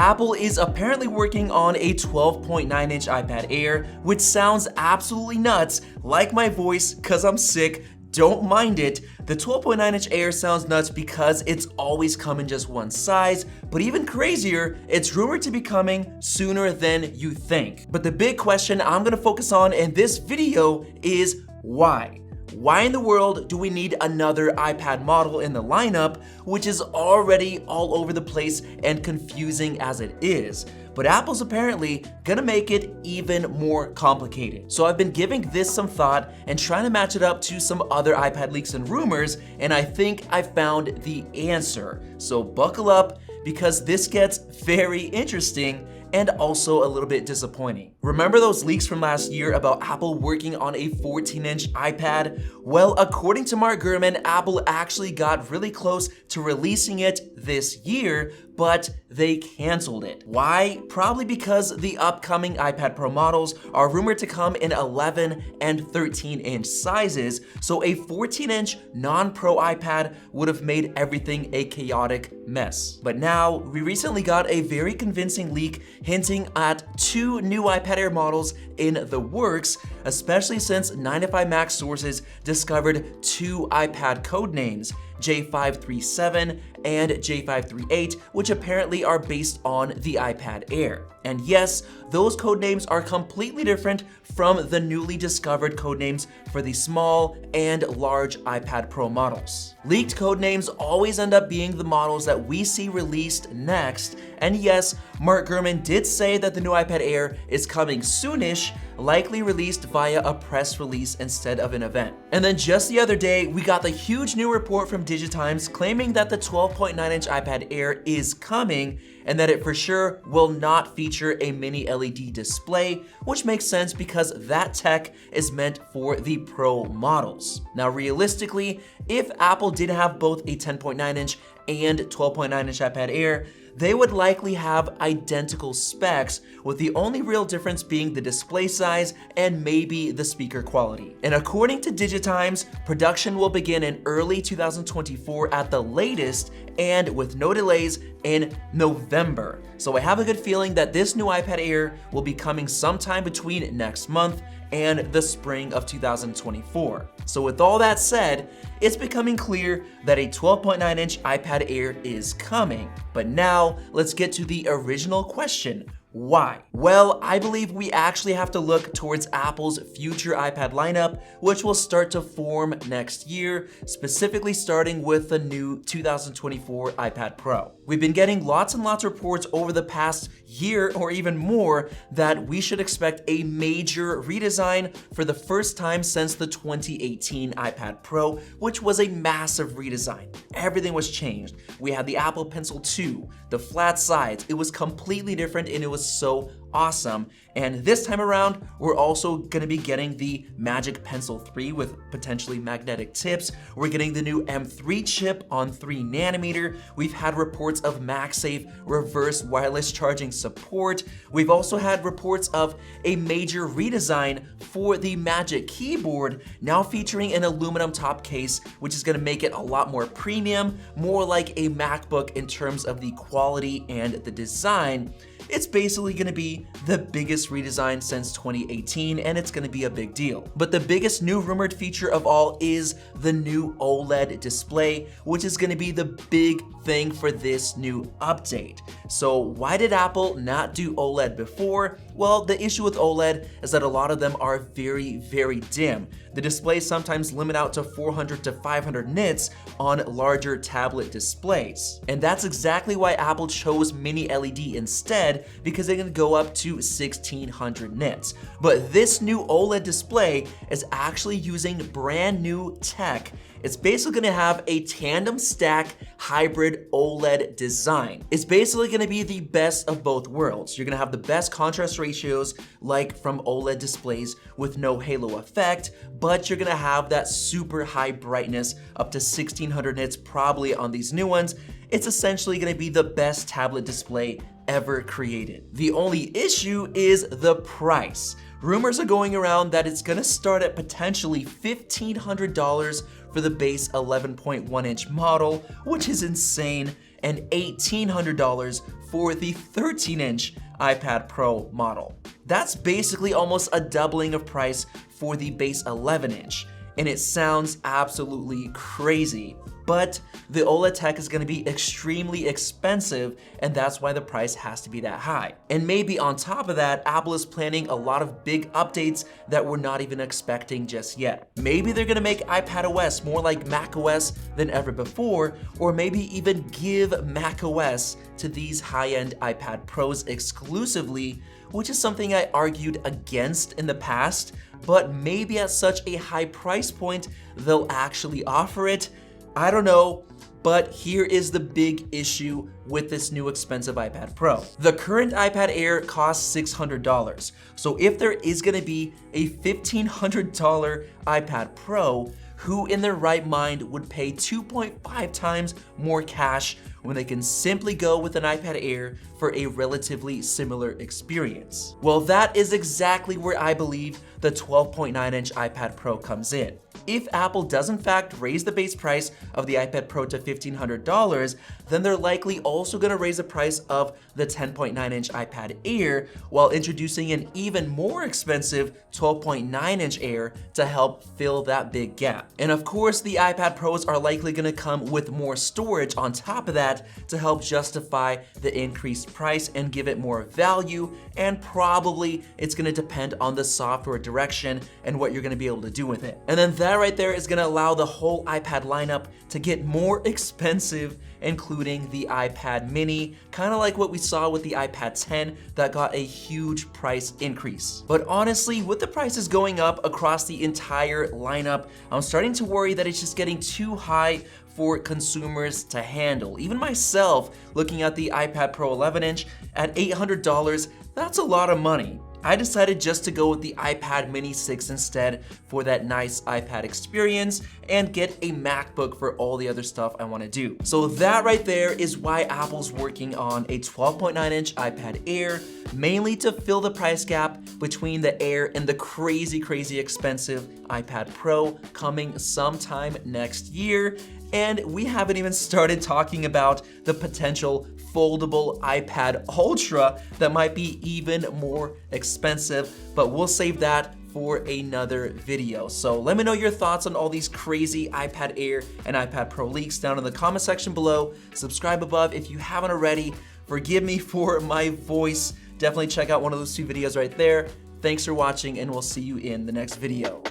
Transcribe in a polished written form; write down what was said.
Apple is apparently working on a 12.9-inch iPad Air, which sounds absolutely nuts, like my voice, cause I'm sick. Don't mind it. The 12.9-inch Air sounds nuts because it's always come in just one size, but even crazier, it's rumored to be coming sooner than you think. But the big question I'm gonna focus on in this video is why? Why in the world do we need another iPad model in the lineup, which is already all over the place and confusing as it is? But Apple's apparently gonna make it even more complicated. So I've been giving this some thought and trying to match it up to some other iPad leaks and rumors, and I think I found the answer. So buckle up, because this gets very interesting and also a little bit disappointing. Remember those leaks from last year about Apple working on a 14-inch iPad? Well, according to Mark Gurman, Apple actually got really close to releasing it this year, but they canceled it. Why? Probably because the upcoming iPad Pro models are rumored to come in 11 and 13-inch sizes, so a 14-inch non-Pro iPad would have made everything a chaotic mess. But now, we recently got a very convincing leak hinting at 2 new iPad Air models in the works, especially since 9to5Mac sources discovered 2 iPad code names, J537 and J538, which apparently are based on the iPad Air. And yes, those codenames are completely different from the newly discovered codenames for the small and large iPad Pro models. Leaked codenames always end up being the models that we see released next, and yes, Mark Gurman did say that the new iPad Air is coming soonish, likely released via a press release instead of an event. And then just the other day, we got the huge new report from Digi Times claiming that the 12.9-inch iPad Air is coming, and that it for sure will not feature a mini LED display, which makes sense because that tech is meant for the Pro models. Now realistically, if Apple did have both a 10.9-inch and 12.9-inch iPad Air, they would likely have identical specs, with the only real difference being the display size and maybe the speaker quality. And according to Digi Times, production will begin in early 2024 at the latest, and with no delays in November. So I have a good feeling that this new iPad Air will be coming sometime between next month and the spring of 2024. So with all that said, it's becoming clear that a 12.9-inch iPad Air is coming. But now, let's get to the original question. Why? Well, I believe we actually have to look towards Apple's future iPad lineup, which will start to form next year, specifically starting with the new 2024 iPad Pro. We've been getting lots and lots of reports over the past year or even more that we should expect a major redesign for the first time since the 2018 iPad Pro, which was a massive redesign. Everything was changed. We had the Apple Pencil 2, the flat sides. It was completely different and it was so awesome. And this time around, we're also gonna be getting the Magic Pencil 3 with potentially magnetic tips. We're getting the new M3 chip on 3nm. We've had reports of MagSafe reverse wireless charging support. We've also had reports of a major redesign for the Magic Keyboard, now featuring an aluminum top case, which is gonna make it a lot more premium, more like a MacBook in terms of the quality and the design. It's basically gonna be the biggest redesign since 2018, and it's gonna be a big deal. But the biggest new rumored feature of all is the new OLED display, which is gonna be the big thing for this new update. So why did Apple not do OLED before? Well, the issue with OLED is that a lot of them are very, very dim. The displays sometimes limit out to 400 to 500 nits on larger tablet displays. And that's exactly why Apple chose mini LED instead, because they can go up to 1600 nits. But this new OLED display is actually using brand new tech. It's basically gonna have a tandem stack hybrid OLED design. It's basically gonna be the best of both worlds. You're gonna have the best contrast ratios like from OLED displays with no halo effect, but you're gonna have that super high brightness up to 1600 nits probably on these new ones. It's essentially gonna be the best tablet display ever created. The only issue is the price. Rumors are going around that it's gonna start at potentially $1,500 for the base 11.1-inch model, which is insane. and $1,800 for the 13-inch iPad Pro model. That's basically almost a doubling of price for the base 11-inch, and it sounds absolutely crazy. But the OLED tech is gonna be extremely expensive, and that's why the price has to be that high. And maybe on top of that, Apple is planning a lot of big updates that we're not even expecting just yet. Maybe they're gonna make iPadOS more like macOS than ever before, or maybe even give macOS to these high-end iPad Pros exclusively, which is something I argued against in the past, but maybe at such a high price point, they'll actually offer it. I don't know, but here is the big issue with this new expensive iPad Pro. The current iPad Air costs $600. So if there is gonna be a $1,500 iPad Pro, who in their right mind would pay 2.5 times more cash when they can simply go with an iPad Air for a relatively similar experience? Well, that is exactly where I believe the 12.9-inch iPad Pro comes in. If Apple does in fact raise the base price of the iPad Pro to $1,500, then they're likely also gonna raise the price of the 10.9-inch iPad Air while introducing an even more expensive 12.9-inch Air to help fill that big gap. And of course, the iPad Pros are likely gonna come with more storage on top of that to help justify the increased price and give it more value, and probably it's gonna depend on the software direction and what you're gonna be able to do with it. And then that right there is gonna allow the whole iPad lineup to get more expensive, including the iPad mini, kind of like what we saw with the iPad 10 that got a huge price increase. But honestly, with the prices going up across the entire lineup, I'm starting to worry that it's just getting too high for consumers to handle. Even myself, looking at the iPad Pro 11-inch at $800, that's a lot of money. I decided just to go with the iPad mini 6 instead for that nice iPad experience and get a MacBook for all the other stuff I want to do. So that right there is why Apple's working on a 12.9-inch iPad Air, mainly to fill the price gap between the Air and the crazy expensive iPad Pro coming sometime next year. And we haven't even started talking about the potential foldable iPad Ultra that might be even more expensive, but we'll save that for another video. So let me know your thoughts on all these crazy iPad Air and iPad Pro leaks down in the comment section below. Subscribe above if you haven't already. Forgive me for my voice. Definitely check out one of those two videos right there. Thanks for watching, and we'll see you in the next video.